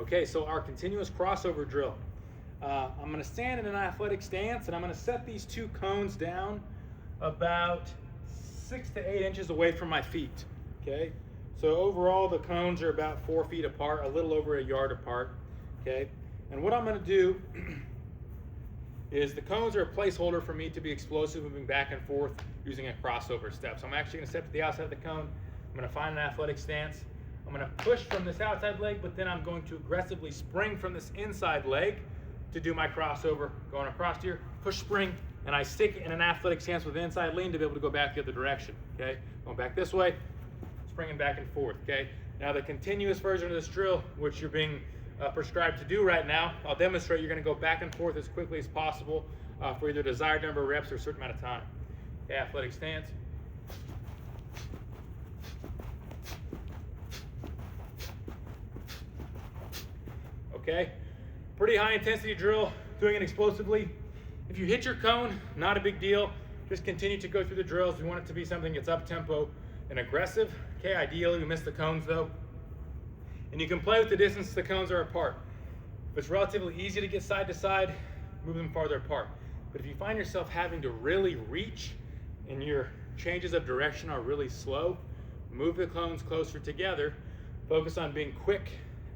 Okay, so our continuous crossover drill. I'm going to stand in an athletic stance, and I'm going to set these two cones down about 6 to 8 inches away from my feet. Okay, so overall the cones are about 4 feet apart, a little over a yard apart. Okay, and what I'm going to do is the cones are a placeholder for me to be explosive, moving back and forth using a crossover step. So I'm actually going to step to the outside of the cone. I'm going to find an athletic stance. I'm going to push from this outside leg, but then I'm going to aggressively spring from this inside leg to do my crossover. Going across here, push, spring, and I stick in an athletic stance with the inside lean to be able to go back the other direction. Okay, going back this way, springing back and forth. Okay, now the continuous version of this drill, which you're being prescribed to do right now, I'll demonstrate. You're going to go back and forth as quickly as possible for either desired number of reps or a certain amount of time. Okay, athletic stance. Okay, pretty high intensity drill, doing it explosively. If you hit your cone, not a big deal. Just continue to go through the drills. We want it to be something that's up tempo and aggressive. Okay, ideally we miss the cones though. And you can play with the distance the cones are apart. If it's relatively easy to get side to side, move them farther apart. But if you find yourself having to really reach and your changes of direction are really slow, move the cones closer together. Focus on being quick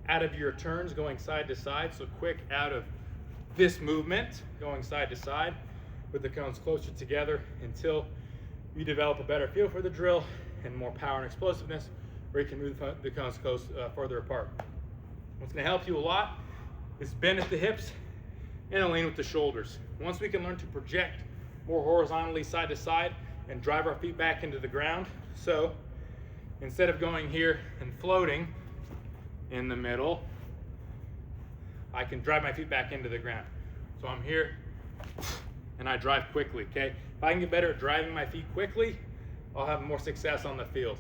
out of your turns going side to side. So quick out of this movement going side to side with the cones closer together until you develop a better feel for the drill and more power and explosiveness, where you can move the cones further apart. What's going to help you a lot is bend at the hips and a lean with the shoulders. Once we can learn to project more horizontally side to side and drive our feet back into the ground, so instead of going here and floating in the middle, I can drive my feet back into the ground. So I'm here and I drive quickly. Okay, if I can get better at driving my feet quickly, I'll have more success on the field.